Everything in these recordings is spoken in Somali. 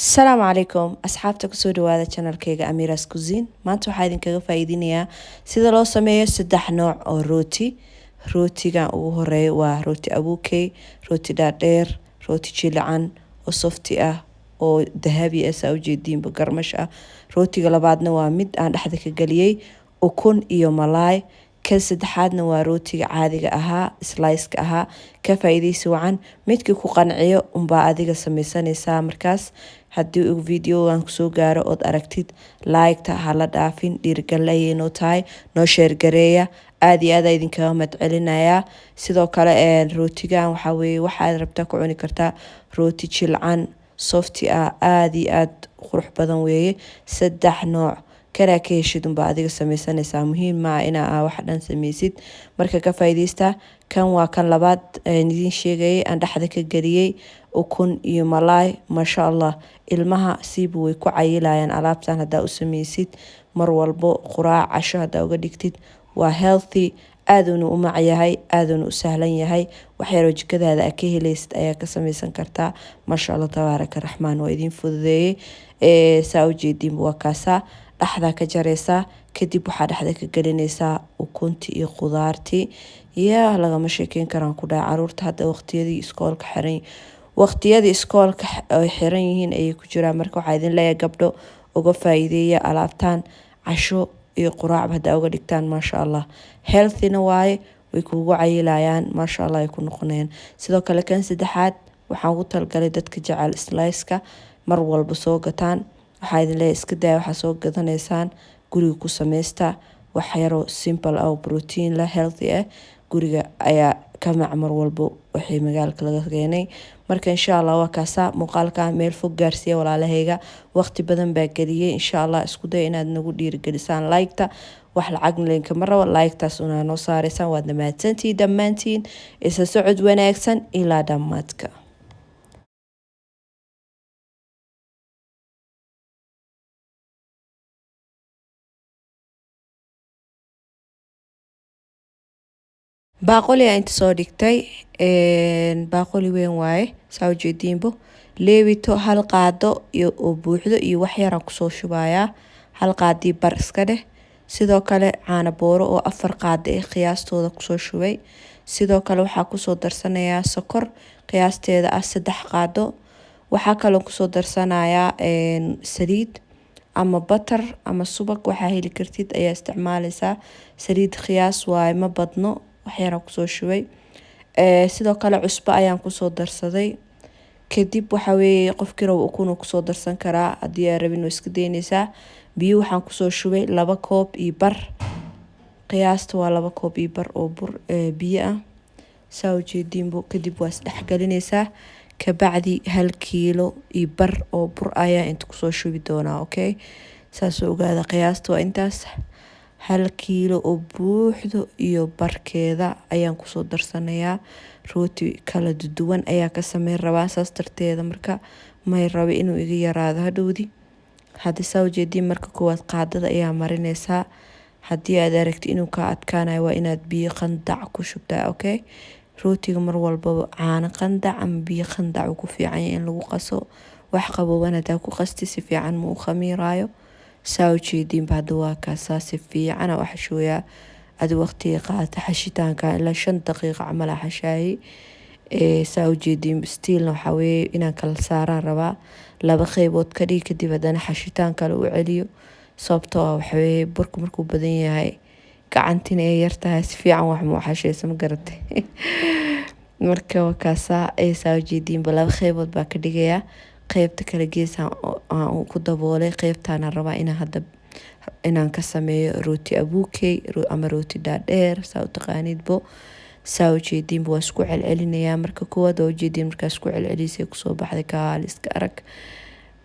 السلام عليكم أصحابتك كسودو هذا channel كيغا أميرا's كوزين maanta waxaa idinkaga faa'iidinayaa sida loo sameeyo saddex nooc oo rootiga ugu horeeya waa rooti abuukey rooti dhaadheer rooti jilicaan oo softi ah oo dahabi ah saa u jeediinba garmash ah rootiga labaadna waa mid aan dhexda ka galiyay ukun iyo malaay kan saddexaadna waa rootiga caadiga ahaa slice-ka ahaa ka faa'iidaysi wacan midkii ku qanciyo unbaa adiga samaysanaysaa markaas haddii uu videogan kusoo gaaro ood aragtid like-ta hala dhaafin dhiirigelin ayay noo tahay noo sheer gareeya aad iyo aad idinkaga mahadcelinayaa sidoo kale rootigan waxaa weeye waxaad rabtaa ku cuni kartaa rooti jilcan softi ah aad iyo aad qurux badan weeye saddex nooc kana ka heshid unbaa adiga samaysanaysaa muhiim ma ah inaa wax dhan samaysid marka ka faa'iidaysta kan waa kan labaad idin sheegayay aan dhexda ka geliyay ukun iyo malaay masha Allah ilmaha siiba way ku cayilayaan alaabtan hadaa u samaysid mar walbo quraac casho hadaa uga dhigtid waa healthy aaduna u macyahay aaduna u sahlan yahay waxyaro jikadaada ka helaysid ayaa ka samaysan kartaa masha Allah tabaaraka raxmaan waa idin fududeeyay saa u jeedin waa kaasa dhaxda ka jaraysaa kadib waxaa dhexda ka gelinaysaa ukunti iyo qudaartii yaa lagama sheekeyn karaan ku dhaca caruurta hadda waqtiyadii iskoolka ay xiran yihiin ayay ku jiraan marka waxaa idin leeyahay gabdho uga faa'iideeya alaabtan casho iyo quraac hadaa uga dhigtaan masha Allah healthyna waaye way kugu cayilayaan masha Allah ay ku noqonayaan sidoo kale kan saddexaad waxaan ugu talgalay dadka jecel slice-ka mar walba soo gataan waxaa idin leeyahay iska daa waxaa soo gadanaysaan guriga ku samaysta wax yaro simple ah oo protein la healthy ah guriga ayaa ka macmar walbo waxay magaalka laga keenay marka insha Allah waa kaasa muuqaalka meel fog gaarsiya walaalahayga waqti badan baa galiyay insha Allah isku day inaad nagu dhiirigelisaan like-ta wax lacag leenka maraba like-taas una noo saaraysan waad mahadsantiin dhammaantiin isa socod wanaagsan ilaa dhamaadka baaquli inta soo dhigtay baaquli weyn waaye saa u jeediinbo leewito hal qaado iyo oo buuxdo iyo wax yar aan kusoo shubayaa hal qaadii bar iska dheh sidoo kale caano booro oo 4 qaado ee qiyaastooda kusoo shubay sidoo kale waxaa kusoo darsanayaa sokor qiyaasteeda ah 3 qaado waxaa kaloo kusoo darsanayaa saliid ama butter ama subag waxaa heli kartid ayaa isticmaalaysaa saliid qiyaas waaye ma badno waxyara kusoo shubay sidoo kale cusbo ayaan kusoo darsaday kadib waxa weeye qofkii rabo ukun kusoo darsan karaa hadii aad rabin iska deynaysaa biyo waxaan kusoo shubay 2 koob iyo bar qiyaasta waa 2 koob iyo bar oo biyo ah saa u jeedinbo kadib waa isdhex galinaysaa ka bacdi 1 kiilo iyo bar oo bur ayaa inta kusoo shubi doonaa okay saas ogaada qiyaasta waa intaas 1 kiilo oo buuxdo iyo barkeeda ayaan kusoo darsanayaa rooti kala duwan ayaa ka sameyn rabaa saas darteeda marka may rabo inuu iga yaraado hadhowdi hadii saa u jeedin marka koowaad qaadada ayaa marinaysaa hadii aad aragti inuu ka adkaanayo waa inaad biyo qandac ku shubtaa okay rootiga mar walba caano qandac ama biyo qandac ku fiican in lagu qaso wax qabowan hadaa ku qasti si fiican ma u khamiiraayo saa u jeedin baad waa kaasa si fiican wax shooya ad waqtiga qaata xashitaanka ilaa 5 daqiiqo camal xashaayi saa u jeedin still waxa weeye inaan kala saaraan rabaa laba qaybood ka dhig kadib hadana xashitaan kale u celiyo sababtoo ah waxa weeye burku markuu badan yahay gacantina ay yartahay si fiican wax ma xashaysan ma garatay marka waa kaasa saa u jeedin laba qaybood baa ka dhigayaa qaybta kala gees aan ku daboolay qaybtaana rabaa inaan ka sameeyo rooti abuukey ama rooti dhaadheer saa u taqaanidbo saa u jeedinba waa isku celcelinayaa marka koowaad waa u jeedin markaa isku celcelisay kusoo baxday kaal iska arag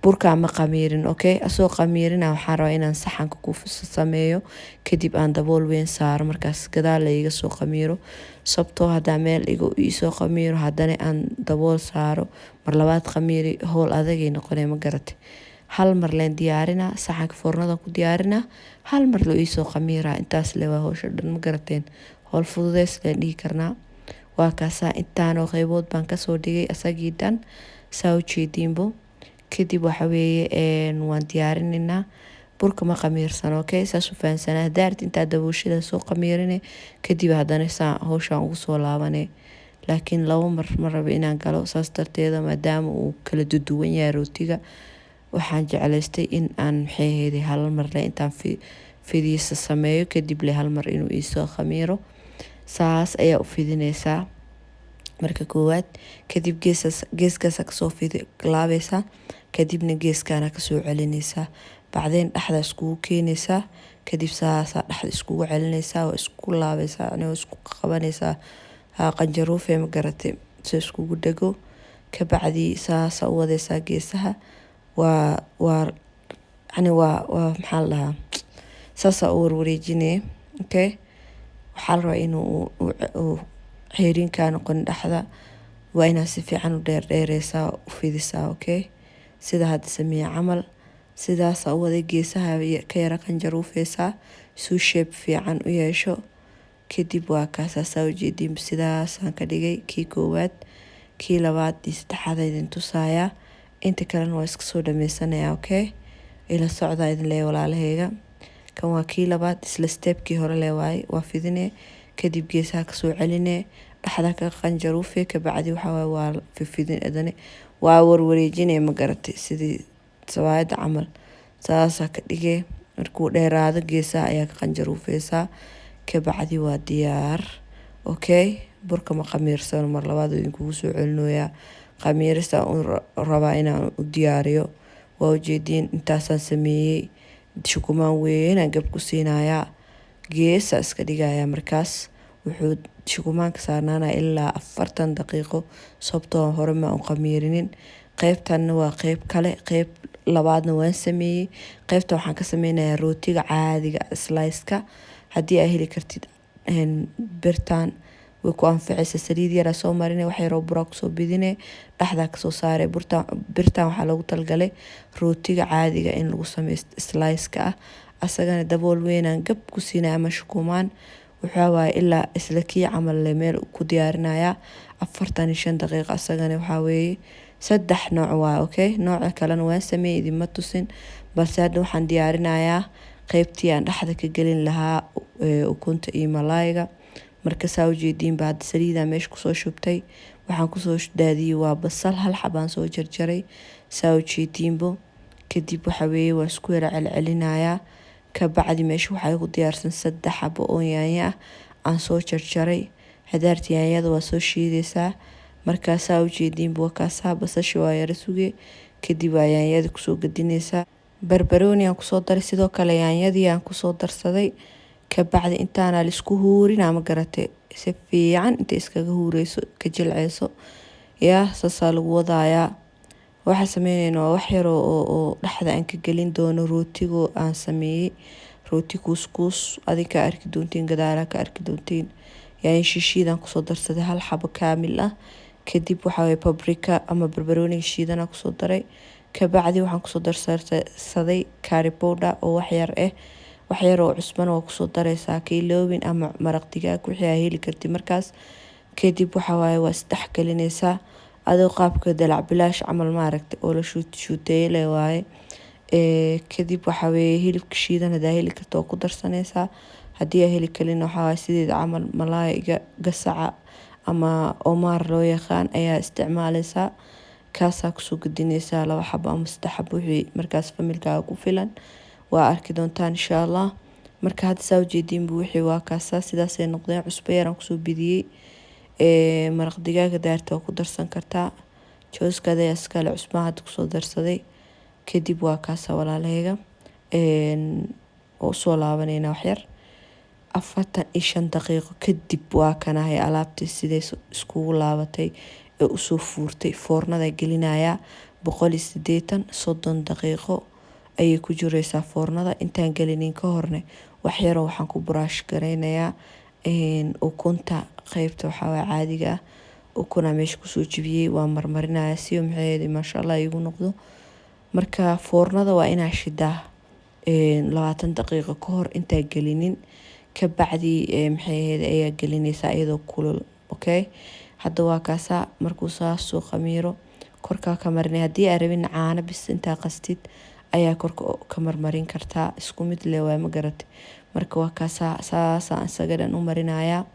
burka ma qamiirin okay asoo qamiirina waxaan rabaa inaan saxanka ku sameeyo kadib aan dabool weyn saaro markaas gadaal la iga soo qamiiro sababtoo hadaa meel ii soo qamiiro hadana aan dabool saaro mar labaad qamiiri hool adagay noqonay ma garatay hal mar leen diyaarina saxanka foornada ku diyaarina hal mar loo ii soo qamiira intaas le waa hawsha dhan ma garateen hool fududeys leen dhigi karnaa waa kaasa intaanoo qaybood baan kasoo dhigay asagii dhan saa u jeedinbo kadib waxa weeye waan diyaarinayna burka ma qamiirsan okay saas u fahansanaa daarti inta dabuushida soo qamiirine kadib haddana saa hawshan ugu soo laabane laakiin laba mar ma rabo inaan galo saas darteeda maadaama uu kala duwan yahay rootiga waxaan jeclaystay in aan maxay hal mar le intaan fidiisa sameeyo kadib le hal mar inuu isoo khamiiro saas ayaa u fidinaysaa marka koowaad kadib geeskaas kasoo laabaysaa kadibna geeskaana kasoo celinaysaa bacdeen dhexda iskugu keenaysaa kadib saasaa dhexda iskugu celinaysaa waa isku laabaysaa anigoo isku qabanaysaa qanjaruufee ma garatay si iskugu dhego kabacdi saasa u wadaysaa geesaha waa maxaa la dhahaa saasa u warwareejinaya okay waxaa la rabaa inuu xeerinkaa noqon dhexda waa inaad si fiican u dheerdheereysaa u fidisaa okay sida hadda sameeye camal sidaasa u waday geesaha ka yara qanjaruufeysaa suu shape fiican u yeesho kadib waa kaasaasaa ujeediin sidaasaan ka dhigay kii koowaad kii labaad iyo saddexaad idin tusaaya inta kalena waa iska soo dhameysanayaa okay ila socdaa idin leeyahay walaalahayga kan waa kii labaad isla stepkii hore le waaye waa fidine kadib geesaha kasoo celine dhexda ka qanjaruufe kabacdi waxa waaye waa fidin adane waa warwareejinaya ma garatay sidii sawaayada camal saasaa ka dhigay markuu dheeraado geesaha ayaa ka qanjaruufeysaa kabacdi waa diyaar okay burka ma qamiirsan mar labaad idinkugu soo celinoyaa qamiirista rabaa inaan u diyaariyo waa ujeediin intaasaan sameeyey shukumaan weynaan gab ku siinayaa geesa iska dhigayaa markaas wuxuu shukumaanka saarnaanaya ilaa 40 daqiiqo sababtoo hore ma u qamiirinin qaybtanna waa qayb kale qayb labaadna waan sameeyey qaybta waxaan ka sameynayaa rootiga caadiga slice-ka haddii ay heli kartid birtaan way ku anfacaysa saliid yara soo marine wax yaroo buraa kusoo bidine dhexdaa kasoo saare birtaan waxaa loogu talgalay rootiga caadiga in lagu sameeyo slice-ka ah asagana dabool weynaan gab ku siinaya ama shukumaan waxaa waaye ilaa isla kii camal le meel ku diyaarinayaa 45 daqiiqo asagana waxaa weeye 3 nooc waa okay nooca kalena waan sameeyey idinma tusin balse hadda waxaan diyaarinayaa qaybtii aan dhexda ka gelin lahaa ukunta iyo malaayga marka saa ujeediinba hadda saliidaa meesha kusoo shubtay waxaan kusoo daadiyey waa basal hal xabaan soo jarjaray saa ujeediinbo kadib waxa weeye waa isku yara celcelinayaa kabacdi meesha waxaa ku diyaarsan 3 xabo oo yaanyo ah aan soo jarjaray hadaarta yaanyada waa soo shiidaysaa markaasaa ujeediinba waa kaasaa basasha waa yara suge kadib waa yaanyada kusoo gadinaysaa barbarooni aan kusoo daray sidoo kale yaanyadii aan kusoo darsaday kabacdi intaana la isku huurinaa ma garatay si fiican inta iskaga huureyso ka jilceyso yaa saasaa lagu wadayaa waxaa sameynayna waa wax yar oo dhexda aan ka gelin doono rootigo aan sameeyey rooti kuuskuus adinka arki doontiin gadaala ka arki doontiin yaani shishiidaan kusoo darsaday hal xabo kaamil ah kadib waxaa waye paprika ama barbarooniga shiidan aan kusoo daray kabacdi waxaan kusoo darsaday curry powder oo wax yar wax yar oo cusban oo kusoo dareysaa kiilooyin ama maraq digaag wixii ay heli kartid markaas kadib waxa waaye waa isdhex gelinaysaa adoo qaabka dalac bilaash camal maaragtay oo la shuuteeye le waaye kadib waxa weeye hilibka shiidan hadaa heli karto oo ku darsanaysaa haddii ay heli karin waxa waaye sideeda camal malaayga gasaca ama omaar loo yaqaan ayaa isticmaalaysaa kaasaa kusoo gadinaysaa 2 xabo ama 3 xabo wixii markaas familkaaga ku filan waa arki doontaan insha Allah marka hadda saa ujeediinba wixii waa kaasaa sidaasay noqdeen cusbo yaraan kusoo bidiyey maraq digaaga daarta waa ku darsan kartaa jooskada ayaa iskale cusbaan hadda kusoo darsaday kadib waa kaasaa walaalahayga oo soo laabanayna wax yar 45 daqiiqo kadib waa kanahay alaabtii siday iskugu laabatay ee usoo fuurtay foornada gelinayaa 180 30 daqiiqo ayay ku jireysaa foornada intaan gelinin ka horne wax yar waxaan ku buraash gareynayaa ukunta qaybta waxa waa caadiga ah ukuna meesha kusoo jibiyey waa marmarinayaa si maxay maasha Allah igu noqdo marka foornada waa inaa shidaa 20 daqiiqo ka hor intaa gelinin kabacdi maxay ayaa gelinaysaa iyadoo kulul okay hadda waa kaasa markuu saas soo qamiiro korkaa ka marinay. Haddii aad rabin caano bis intaa qastid ayaa korka ka marmarin kartaa, isku mid leh waa ma garatay. marka waa kaasaa saasaan isaga dhan u marinayaa.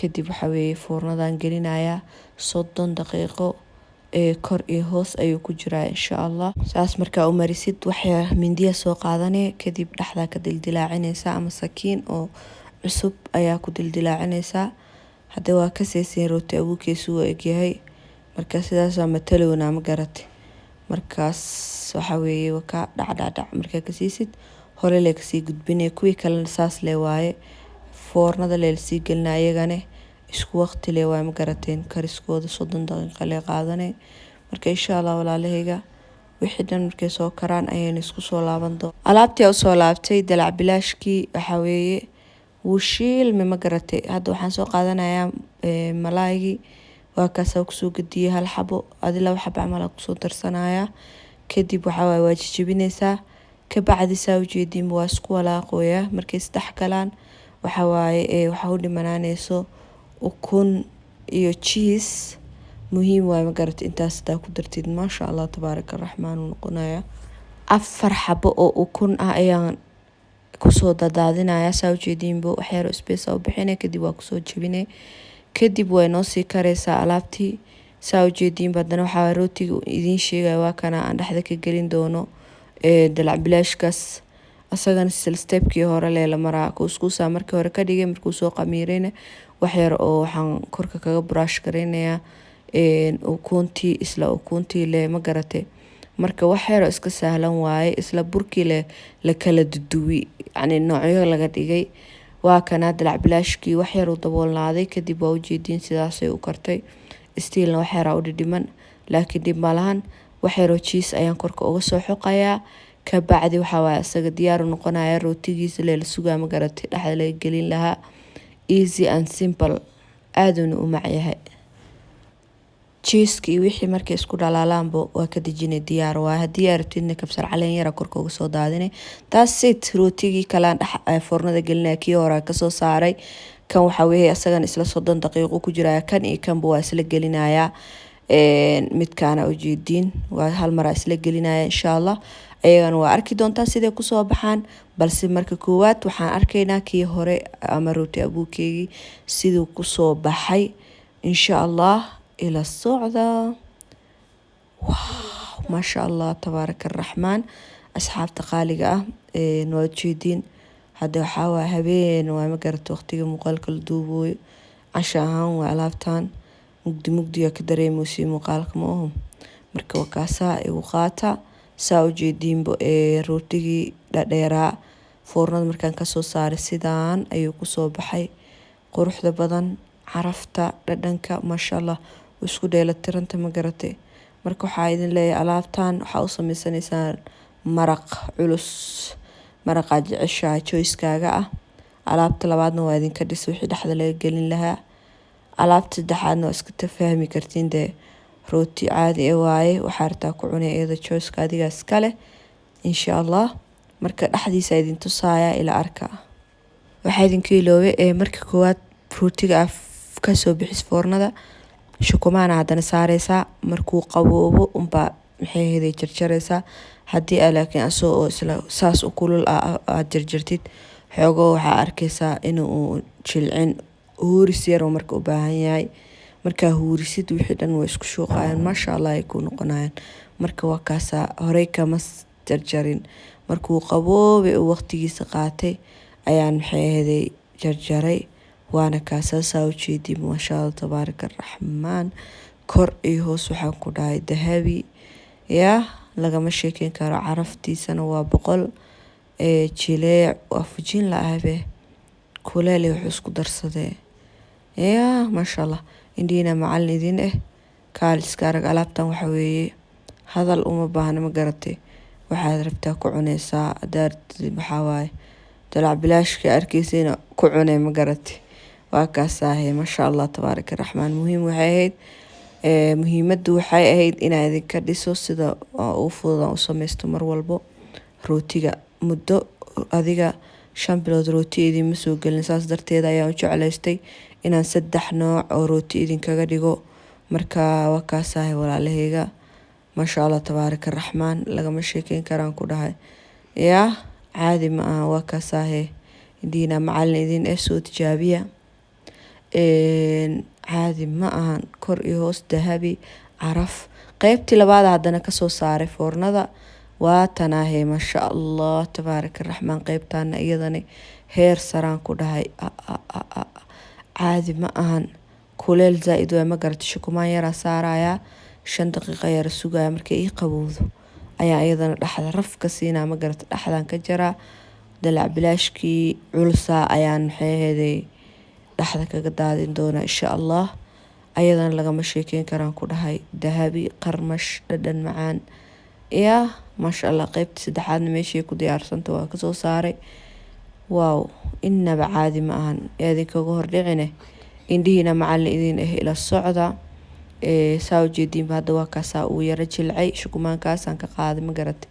kadib waxa weeye foornadan gelinayaa 30 daqiiqo kor iyo hoos ayuu ku jiraa insha Allah. saas markaa u marisid waxaa mindiya soo qaadanay, kadib dhaxda ka dildilaacinaysa ama sakiin oo cusub ayaa ku dildilaacinaysaa. hadda waa ka seeseen rooti abuukeesu u egyahay, marka sidaas ama talowna ma garatay. markaas waxa weeye ka dhacdhacdhac markaa ka siisid hore le kasii gudbinay. kuwii kalena saas le waaye, foornada le sii gelinaa iyagana isku waqti le waa ma garateen. kariskooda 30 daqiiqo le qaadanay. marka insha Allah walaalahayga wixii dhan markay soo karaan ayaan isku soo laaban doonaa. alaabtii soo laabtay dalac bilaashkii waxa weeye wuu shiilme ma garatay. hadda waxaan soo qaadanayaa malaaygi, waa kaasoo kusoo gadiyay hal xabo adi 2 xabo camal kusoo darsanaya. kadib waxa waa jijibinaysaa, ka bacdi saa ujeedin waa isku walaaqoya. markay saddex galaan waxa waaye waxa u dhimanaanayso ukun iyo cheese. muhiim waa ma garatay intaas taa ku dartid maasha Allah tabaaraka raxmaan noqonaya. 4 xabo oo ukun ah ayaan kusoo dadaadinaya. saa ujeedinbo wax yar space oo bixinay, kadib waa kusoo jibinay. kadib way noo sii karaysaa alaabtii. saa ujeedin badana waxa rootiga idin sheegay waa kana aan dhaxda ka gelin doono dalac bilaashkaas. asagana stepkii hore la maraa kuuskuusa markii hore ka dhigay. markuu soo qamiirayna wax yar oo waxaan korka kaga brush gareynayaa ukuntii, isla ukuntii le ma garatay. marka wax yar oo iska sahlan waaye, isla burkii la kala duduwi yani noocyo laga dhigay. waa kana dalac bilaashkii wax yar u daboolnaaday. kadib waa ujeedin sidaasay u kartay. stiilna wax yar u dhidhiman, laakiin dib malahan. wax yar oo cheese ayaan korka uga soo xoqayaa. ka bacdi waxa waa isaga diyaar u noqonaya. rootigiisa la sugaa ma garatay, dhaxda laga gelin lahaa. easy and simple, aaduna u macyahay. cheese-ki wixii markay isku dhalaalaanbo waa ka dejinay diyaar waa. haddii aad rabtidna kabsar caleen yara korka uga soo daadinay. taas sit rootigii kalaan foornada gelinaya, kii hore ka soo saaray. kan waxa weeye asagana isla 30 daqiiqo ku jiraya. kan iyo kanba waa isla gelinayaa. midkaana ujeedin waa hal mar isla gelinaya insha Allah. ayagana waa arki doontaa siday ku soo baxaan, balse marka koowaad waxaan arkaynaa kii hore ama rooti abuukeegi siduu ku soo baxay insha Allah. ila socda. wow ma sha Allah tabaaraka raxmaan. asxaabta qaaliga ah noo jeedin hadda waxa waa habeen waa ma garatay waqtiga muuqaalka la duubooyo. casha ahaan waa alaabtan mugdiga ka dareemayso muuqaalka ma aha. marka waa kaasa igu qaata. saa ujeedinbo rootigii dhadheeraa foornada markaan ka soo saaray sidaan ayuu ku soo baxay. quruxda badan, carafta, dhadhanka masha Allah isku dheelatiranta ma garatay. marka waxaa idin leeyahay alaabtan waxa u samaysanaysaa maraq culus. maraqa jeceshahay choice-kaaga ah. alaabta labaadna waa idinka dhis wixii dhaxda laga gelin lahaa. alaabta saddexaadna waa iska tafahmi kartiin dee rooti caadi waaye. waxaa rabtaa ku cunay iyada choice-ka adiga iskale insha Allah. marka dhaxdiisa idin tusaaya ila arka. waxaa idinka iloobay marka koowaad rootiga ka soo bixis foornada shukumaana haddana saaraysaa. markuu qaboobo unbaa maxay heday jarjaraysaa. haddii laakiin asoo isla saas u kulul aad jarjartid xoogo waxaa arkaysaa inuu jilcin huuris yar oo marka u baahan yahay. markaa huurisid wixii dhan way isku shuuqayaan maasha Allah ay ku noqonayaan. marka waa kaasa horey kama jarjarin. markuu qaboobe uu waqtigiisa qaatay ayaan maxay heday jarjaray. waana kaasa saa ujeedin maasha Allah tabaaraka raxmaan. kor iyo hoos waxaan ku dhahay dahabi yaa lagama sheekeyn karo. caraftiisana waa 100. jileec waa fujin laabe kuleel wuxuu isku darsaday yaa maasha Allah. indina macallin idin kaaliska arag alaabtan waxa weeye hadal uma baahna ma garatay. waxaad rabtaa ku cunaysaa daartid waxa waaye dalac bilaashka arkiisina ku cunay ma garatay. waa kaasaahay maasha Allah tabaaraka raxmaan. muhiimadu waxay ahayd inaad idinka dhiso sida uu fudud u samaysto mar walbo. rootiga muddo adiga 5 bilood rooti idin ma soo gelin, saas darteed ayaan u jeclaystay inaan 3 nooc oo rooti idin kaga dhigo. marka waa kaasahay walaalahayga ما شاء الله تبارك الرحمن لقى مشيكين كران كلها يا عادي ما وكساه دينا معلن دين اسود تجابية عادي ما أهان كور يهوس ذهبي عرف قيبتي لبعض عدنا كسو صاري فورندا واتناهي ما شاء الله تبارك الرحمن قيبتانا ايضاني هير سران كلها عادي ما أهان كوليل زائد وما قرت شكومان يرا سارايا 5 دقيقة يرا سوغايا markay ii qabowdo ayaa iyadana dhaxda raf ka siinaa ma garata dhaxdan ka jara dalac bilaashkii culsa ayaan maxay dhaxda kaga daadin doona insha Allah ayadana lagama sheekeyn karaan ku dhahay dahabi qarmash dhadhan macaan ya ma sha Allah qaybta saddexaadna meeshii ku diyaarsanta waa ka soo saaray waaw inaba caadi ma ahan eedin kaga hordhicine indhihiina macallin idin ila socda sawjeedin hadda waa kaasaa uu yara jilcay shukumaankaasaan ka qaaday ma garat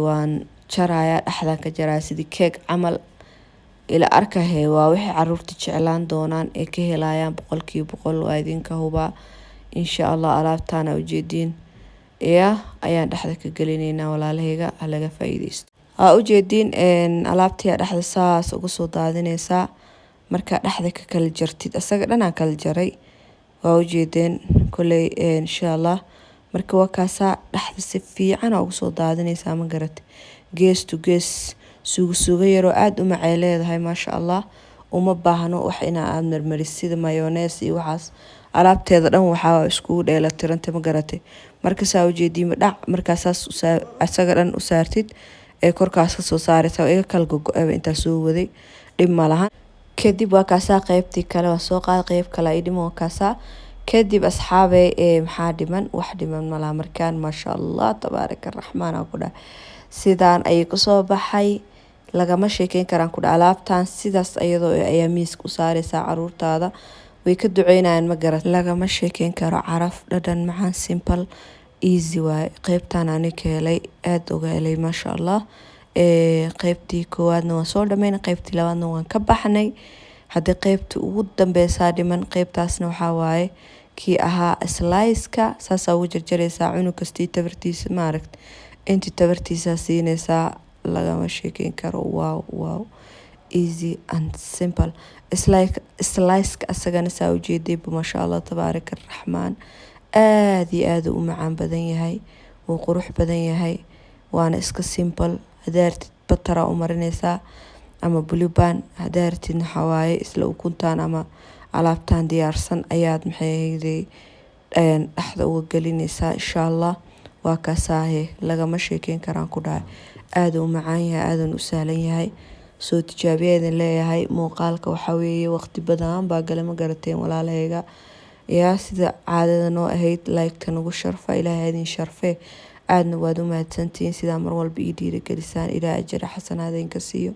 waan jarayaa dhaxdan ka jaraa sidii keeg camal ila arkahay waa wixii caruurta jeclaan doonaan ee ka helayaan 100% waa idinka hubaa insha Allah alaabtaana ujeedin ayaan dhaxda ka gelinaynaa walaalahayga halaga faa'iideysto ujeedin alaabtii dhaxda saas ugu soo daadinaysaa marka dhaxda ka kala jartid asaga dhanaan kala jaray waa ujeedeen kulay insha Allah marka waa kaasa dhaxda si fiican ugu soo daadinaysaa ma garat gees to gees suuga yaro aad u macay leedahay ma sha Allah uma baahno wax ina aad marmaris sida mayonnaise iyo waxaas alaabteeda dhan waxa isku dheelatirantay ma garatay marka saa ujeedin dhac markaasaas asaga dhan u saartid ee korkaas ka soo saaraysa iga kala go'ay inta soo waday dhib ma lahan kadib waa kaasa qaybtii kale waa soo qaad qayb kale ay dhimo kaasa kadib asxaabay maxaa dhiman wax dhiman mala markaan ma sha Allah tabaaraka الرحمن akuda sidaan ay ku soo baxay lagama sheekeyn karaan ku alaabtan sidaas ayadoo ay miis ku saaraysa caruurtaada way ka duceynayaan ma garat lagama sheekeyn karo caraf dhadhan macaan simple easy way qaybtan ani ka helay aad uga helay ma sha Allah qaybtii koowaadna waan soo dhameynay qaybtii labaadna waan ka baxnay hadii qaybtii ugu dambaysa dhiman qaybtaasna waxa waaye kii ahaa slice-ka saasa ugu jarjaraysa cunug kastii tabartiisa ma aragt intii tabartiisa siinaysa lagama sheekeyn karo wow easy and simple slice-ka asagana saa ujeeday ma sha Allah tabaaraka الرحمن aad u macaan badan yahay oo qurux badan yahay waana iska simple hadaartid batara u marinaysa ama bluban hadaartid xawaaye isla ukuntaan ama alaabtaan diyaarsan ayaad maxay dhaxda uga gelinaysaa insha Allah waa kaasaahe lagama sheekeyn karaan ku dhahay aad u macaan yahay aad u sahlan yahay soo tijaabiyeedin leeyahay muuqaalka waxa weeye waqti badan baa galama garateen walaalahayga yaa sida caadada noo ahayd like-tan ugu sharfa ilaahay idin sharfee aadna waad u mahadsantihiin sidaa mar walba ii dhiirigelisaan ilaa ajir xasanaad idinka siiyo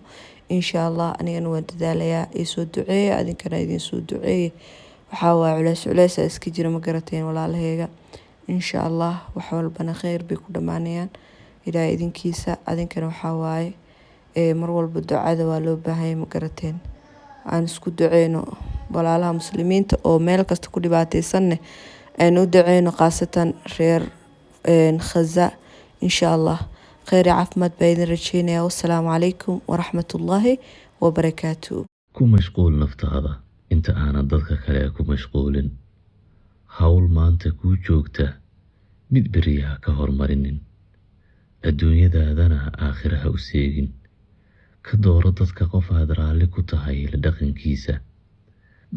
insha Allah anigana waan dadaalayaa soo duceeyo adinkana idin soo duceeyo waxa waa culays iska jira ma garateen walaalahayga insha Allah wax walbana khayr bay ku dhamaanayaan ilaa idinkiisa adinkana waxa waaye mar walba ducada waa loo baahan yahay ma garateen aan isku duceeyno walaalaha muslimiinta oo meel kasta ku dhibaataysan aan u duceeyno qaasatan reer Khaza insha Allah khayr caafimaad baa idin rajeynaya wassalaamu calaykum waraxmatullaahi wabarakaatuh ku mashquul naftaada inta aanad dadka kale ku mashquulin hawl maanta ku joogta mid beriyaha ka hormarinin adduunyadaadana aakhiraha u seegin ka dooro dadka qof aad raalli ku tahay la dhaqankiisa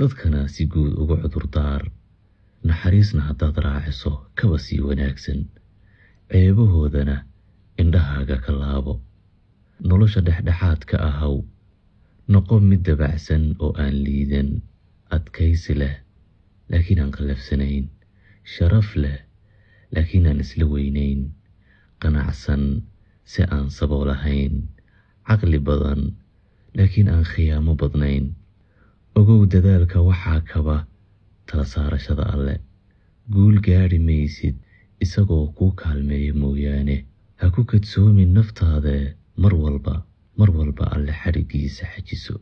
dadkana si guud uga cudurdaar naxariisna haddaad raaciso kaba sii wanaagsan ceebahoodana indhahaaga ka laabo nolosha dhexdhexaad ka ahaw noqo mid dabacsan oo aan liidan adkaysi leh laakiin aan qalafsanayn sharaf leh laakiin aan isla weynayn qanacsan si aan sabool ahayn caqli badan laakiin aan khiyaamo badnayn ogow dadaalka waxaa kaba tala saarashada alle guul gaari maysid isagoo kuu kaalmeeya mooyaane ha ku kadsoomin naftaada mar walba alle xarigiisa xajiso